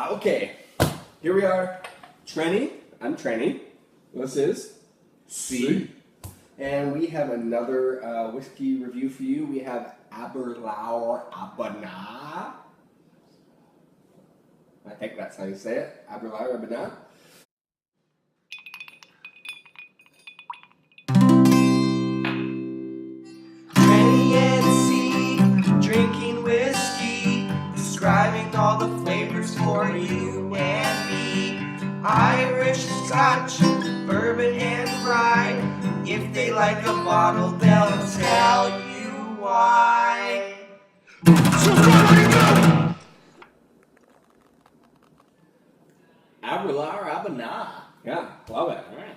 Okay, here we are. Trenny. I'm Trenny. This is C. And we have another whiskey review for you. We have Aberlour Abana. I think that's how you say it. Aberlour Abana. Trenny and C, drinking whiskey, describing all the flavors for you and me. Irish, Scotch, bourbon and rye. If they like a bottle, they'll tell you why. Aberlour Abana. Yeah, love it. All right.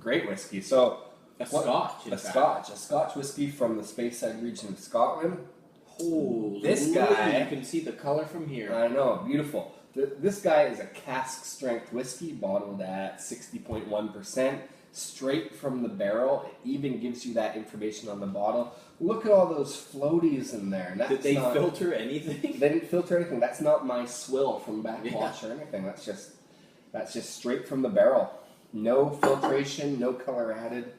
Great whiskey. So, A Scotch, in a fact. Scotch whiskey from the Speyside region of Scotland. Holy This moly, guy- you can see the color from here. I know, beautiful. This guy is a cask strength whiskey bottled at 60.1%, straight from the barrel. It even gives you that information on the bottle. Look at all those floaties in there. Did they filter anything? They didn't filter anything. That's not my swill from backwash Yeah. or anything. That's just straight from the barrel. No filtration, no color added.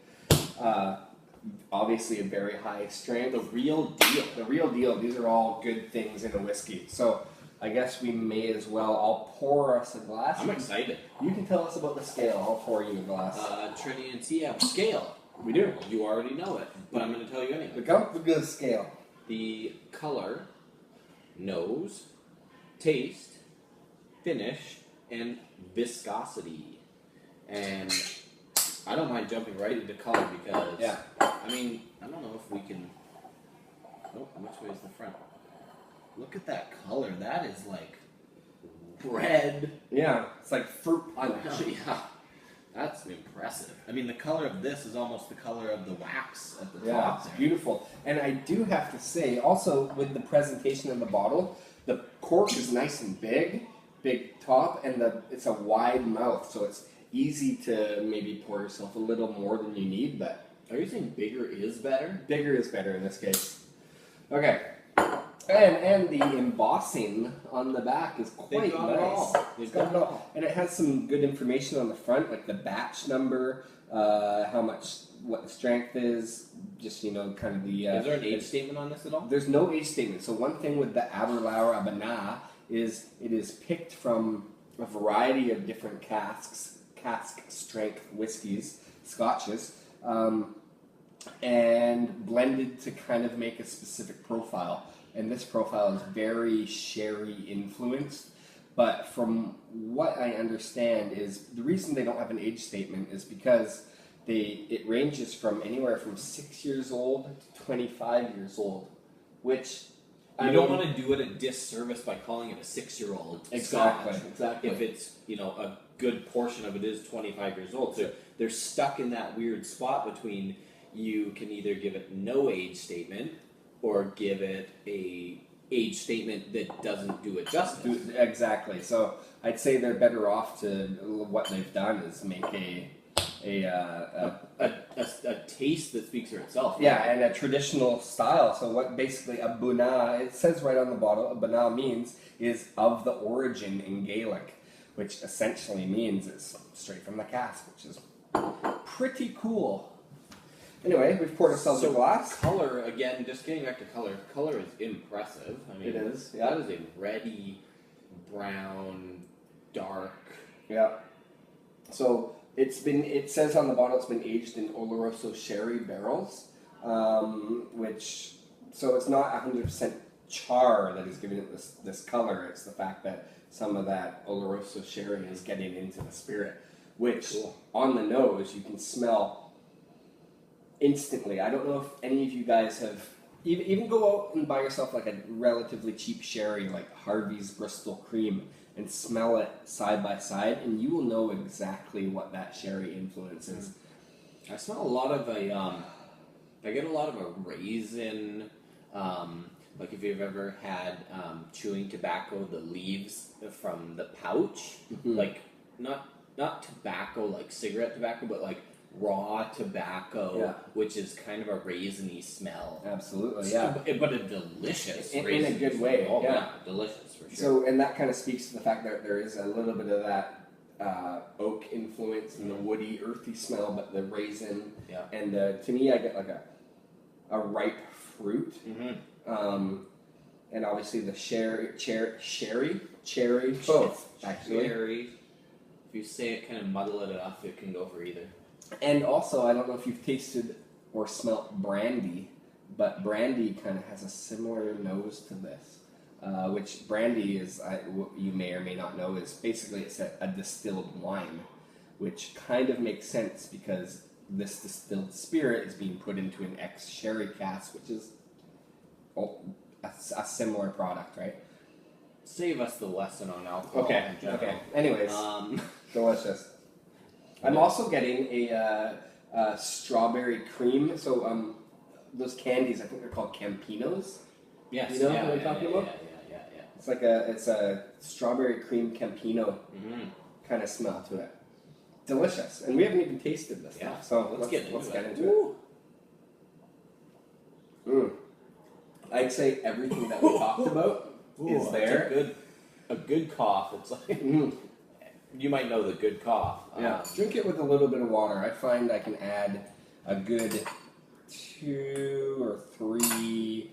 Obviously a very high strength. The real deal. The real deal. These are all good things in a whiskey. So I guess we may as well. I'll pour us a glass. I'm excited. You can tell us about the scale. I'll pour you a glass. Trenny and C have a scale. We do. You already know it, but I'm going to tell you anyway. The good scale. The color, nose, taste, finish, and viscosity. And I don't mind jumping right into color because, Yeah. I mean, I don't know if we can. Oh, which way is the front? Look at that color. That is like red. Yeah, it's like fruit punch. Yeah, that's impressive. I mean, the color of this is almost the color of the wax at the Yeah, top. it's there. beautiful. And I do have to say, also with the presentation of the bottle, the cork is nice and big top, and it's a wide mouth, so it's easy to maybe pour yourself a little more than you need, but Are you saying bigger is better? bigger is better in this case. Okay. And the embossing on the back is quite They've got nice. it all. It's got it all. And it has some good information on the front, like the batch number, how much, what the strength is, just, kind of the... Is there an age statement on this at all? There's no age statement. So one thing with the Aberlour Abana is it is picked from a variety of different cask strength whiskies, scotches, and blended to kind of make a specific profile. And this profile is very sherry influenced. But from what I understand is the reason they don't have an age statement is because it ranges from anywhere from 6 years old to 25 years old, which You don't want to do it a disservice by calling it a 6-year-old Exactly, Scotch. exactly. If it's, a good portion of it is 25 years old. So they're stuck in that weird spot between you can either give it no age statement or give it a age statement that doesn't do it justice. Exactly. So I'd say they're better off to what they've done is make a taste that speaks for itself. yeah, and a traditional style. So what basically Abuna, it says right on the bottle, Abuna means is of the origin in Gaelic, which essentially means it's straight from the cask, which is pretty cool. Anyway, we've poured ourselves a glass. Color, again, just getting back to color. Color is impressive. I mean, It is, yeah. That is a reddy, brown, dark. Yeah. So it says on the bottle it's been aged in Oloroso sherry barrels, so it's not 100% char that is giving it this color. It's the fact that some of that Oloroso sherry is getting into the spirit, which on the nose you can smell instantly. I don't know if any of you guys have even go out and buy yourself like a relatively cheap sherry like Harvey's Bristol Cream and smell it side by side, and you will know exactly what that sherry influence is. I smell a lot of I get a lot of a raisin, like if you've ever had chewing tobacco, the leaves from the pouch, like not tobacco like cigarette tobacco, but like raw tobacco, Yeah. which is kind of a raisiny smell. Absolutely, yeah. But a delicious In a raisiny good way, smell. Oh, yeah. delicious for sure. So, and that kind of speaks to the fact that there is a little bit of that oak influence and the woody, earthy smell, but the raisin. Yeah. And to me, I get like a ripe fruit. And obviously the cherry, both actually. Cherry. If you say it, kind of muddle it enough, it can go for either. And also, I don't know if you've tasted or smelt brandy, but brandy kind of has a similar nose to this. Which brandy is, you may or may not know, is basically it's a distilled wine, which kind of makes sense because this distilled spirit is being put into an ex-sherry cask, which is a similar product, right? Save us the lesson on alcohol in general. Okay. Anyways, delicious. I'm also getting a strawberry cream. So those candies, I think they're called Campinos. Yes. You know what I'm talking about? Yeah. It's a strawberry cream Campino kind of smell to it. Delicious, and we haven't even tasted this stuff. So let's get into it. I'd say everything that we talked about is there. A good cough. It's like you might know the good cough. Yeah, drink it with a little bit of water. I find I can add a good 2 or 3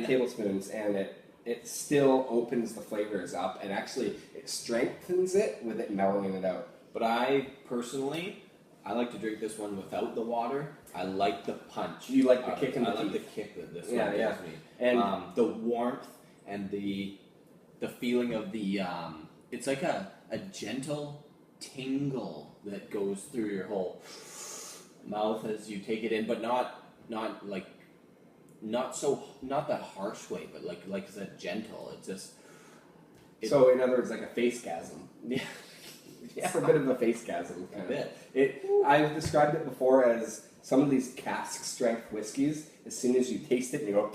tablespoons, and it still opens the flavors up, and actually it strengthens it with it mellowing it out. But I personally, I like to drink this one without the water. I like the punch. You like the kick in the teeth. I like the kick that this one gives me. And the warmth and the feeling of the it's like a gentle tingle that goes through your whole mouth as you take it in, but not that harsh way, but like I said, gentle. So in other words, like a face-gasm. Yeah. It's a bit of a face-gasm. A bit. I've described it before as some of these cask-strength whiskeys, as soon as you taste it and you go,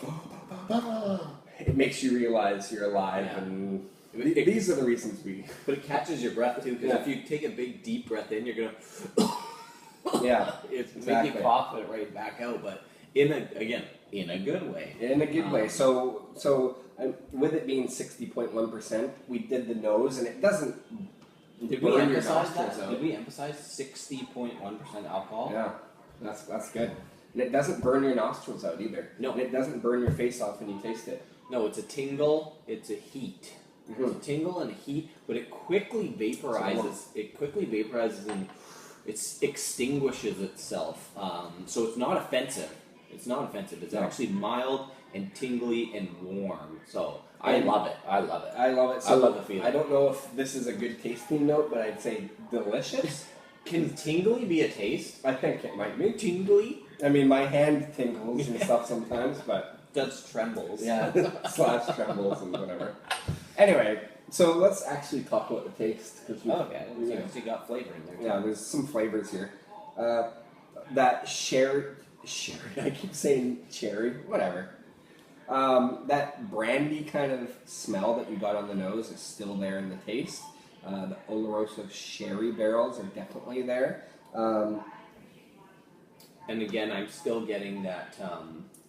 it makes you realize you're alive. Yeah. And these are the reasons we... But it catches your breath too, because if you take a big deep breath in, you're going to... Yeah, it's exactly. make you cough it right back out, but in a good way. In a good way. So with it being 60.1%, we did the nose, and it doesn't burn your nostrils out. Did we emphasize 60.1% alcohol? Yeah, that's good. And it doesn't burn your nostrils out either. No. And it doesn't burn your face off when you taste it. No, it's a tingle, it's a heat. Mm-hmm. It's a tingle and a heat, but it quickly vaporizes. And it extinguishes itself. So it's not offensive. It's actually mild and tingly and warm. So I love it. I love it. I love the feeling. I don't know if this is a good tasting note, but I'd say delicious. Can tingly be a taste? I think it might be. Tingly? I mean, my hand tingles and stuff sometimes, but... Does trembles. Yeah, / trembles and whatever. Anyway, so let's actually talk about the taste. Okay, so you got flavor in there too. Yeah, there's some flavors here. That sherry, I keep saying cherry, whatever. That brandy kind of smell that you got on the nose is still there in the taste. The Oloroso sherry barrels are definitely there. And again, I'm still getting that.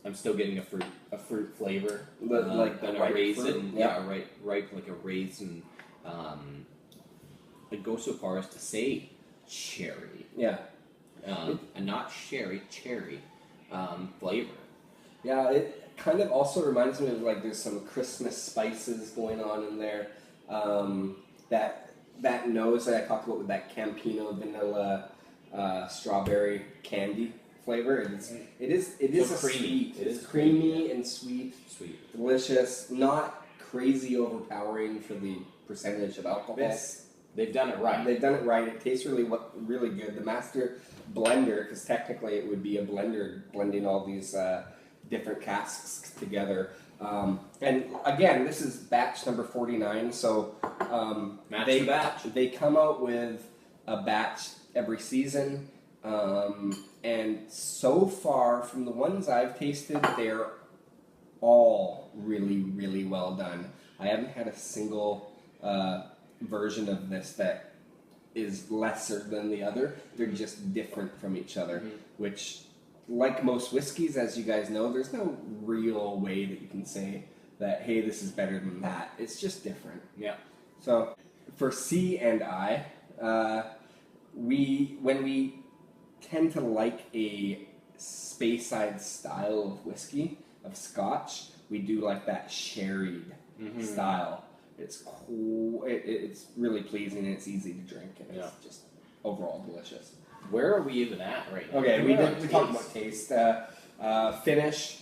I'm still getting a fruit flavor, like the ripe raisin. Fruit. Yeah, ripe like a raisin. I'd go so far as to say cherry. Yeah. And not cherry flavor. Yeah, it kind of also reminds me of like there's some Christmas spices going on in there. That nose that I talked about with that Campino vanilla strawberry candy flavor. It is So a creamy. sweet. It It's is creamy creamy, and sweet, Delicious. not crazy overpowering for the percentage of alcohol. They've done it right. They've done it right. It tastes really good. The master blender, because technically it would be a blender blending all these different casks together. And again, this is batch number 49, so they come out with a batch every season. And so far, from the ones I've tasted, they're all really, really well done. I haven't had a single version of this that is lesser than the other. They're just different from each other, which, like most whiskeys, as you guys know, there's no real way that you can say that, hey, this is better than that. It's just different. Yeah. So for C and I, when we tend to like a Speyside style of whiskey, of Scotch, we do like that sherried style. It's cool. It's really pleasing and it's easy to drink and it's just overall delicious. Where are we even at right now? Okay, we talked about taste. Finish.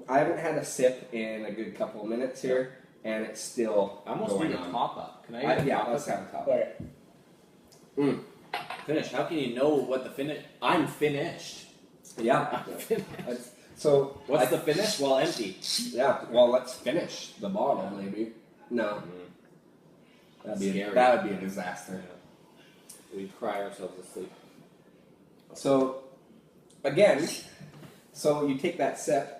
I haven't had a sip in a good couple of minutes here, and it's still I almost going need a on. top up. Can I get a top up? Let's have a top. Okay. Finish. How can you know what the finish? I'm finished. Yeah. I'm finished. So What's the finish? Well, empty. Yeah. Well, let's finish the bottle, maybe. No. That would be a disaster. We'd cry ourselves asleep. So, again, you take that sip.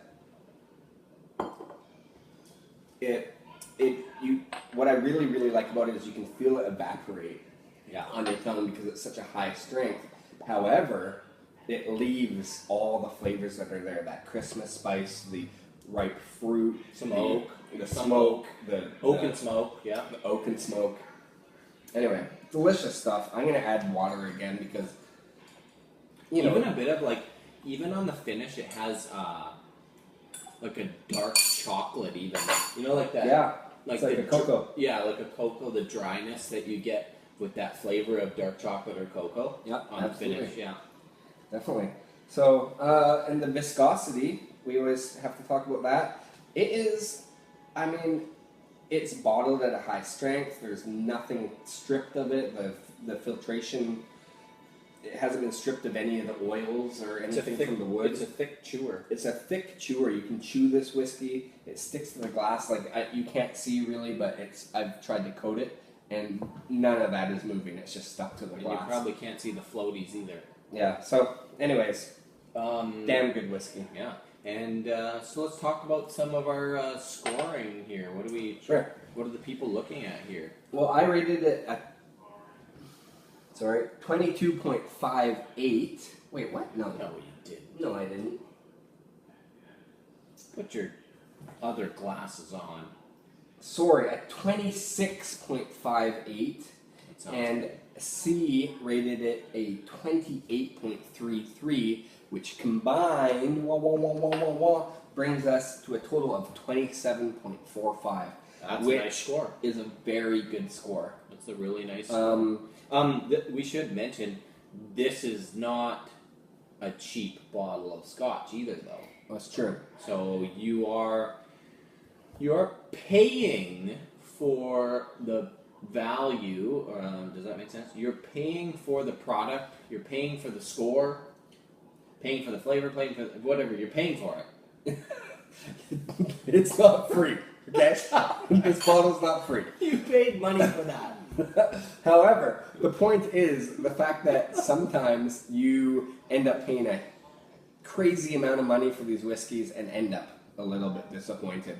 What I really, really like about it is you can feel it evaporate on your tongue because it's such a high strength. However, it leaves all the flavors that are there, that Christmas spice, the ripe fruit, Some oak. the smoke, the Oak and smoke, yeah. the oak and smoke. Anyway, delicious stuff. I'm gonna add water again because Even a bit of even on the finish, it has like a dark chocolate, even. You know, like that. Yeah, like it's like a cocoa. Yeah, like a cocoa. The dryness that you get with that flavor of dark chocolate or cocoa. Yeah, on absolutely. the finish. Yeah. Definitely. So, and the viscosity, we always have to talk about that. It is, it's bottled at a high strength. There's nothing stripped of it. The filtration, it hasn't been stripped of any of the oils or anything from the wood. It's a thick chewer. It's a thick chewer. You can chew this whiskey. It sticks to the glass. You can't see really, but I've tried to coat it, and none of that is moving. It's just stuck to the And glass. you probably can't see the floaties either. Yeah. So, anyways, damn good whiskey. Yeah. And so let's talk about some of our scoring here. What are the people looking at here? Well, I rated it at 22.58. Wait, what? No, No, you didn't. no, I didn't. Put your other glasses on. Sorry, at 26.58, That sounds and good. C rated it a 28.33, which combined brings us to a total of 27.45. That's which a nice score. is a very good score. That's a really nice score. We should mention this is not a cheap bottle of Scotch either, though. That's true. So you are paying for the value. Does that make sense? You're paying for the product. You're paying for the score. Paying for the flavor. Paying for whatever. You're paying for it. It's not free. Okay, this bottle's not free. You paid money for that. However, the point is the fact that sometimes you end up paying a crazy amount of money for these whiskeys and end up a little bit disappointed.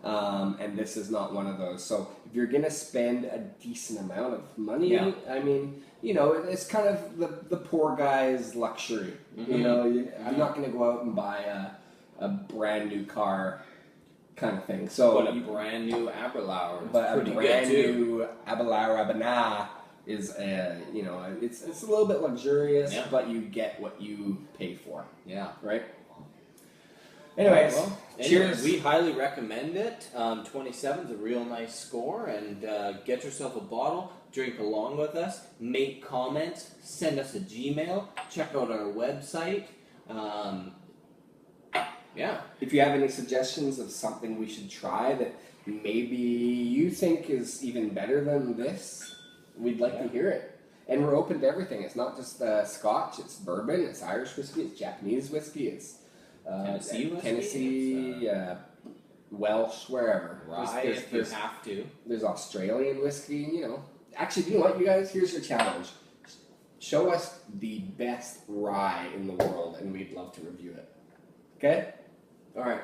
And this is not one of those. So if you're going to spend a decent amount of money, it's kind of the poor guy's luxury. Mm-hmm. I'm not going to go out and buy a brand new car kind of thing. So But a brand new Aberlour is but a pretty brand good too. new Aberlour is it's a little bit luxurious, Yeah. but you get what you pay for, Yeah. right? Anyways, cheers. We highly recommend it. 27 is a real nice score, and get yourself a bottle, drink along with us, make comments, send us a Gmail, check out our website. Yeah. If you have any suggestions of something we should try that maybe you think is even better than this, we'd like to hear it. And we're open to everything. It's not just Scotch, it's bourbon, it's Irish whiskey, it's Japanese whiskey, it's Tennessee whiskey, Tennessee, Welsh, wherever. Rye if you have to. There's Australian whiskey, Actually, you know what, you guys? Here's your challenge. Show us the best rye in the world, and we'd love to review it. Okay? All right.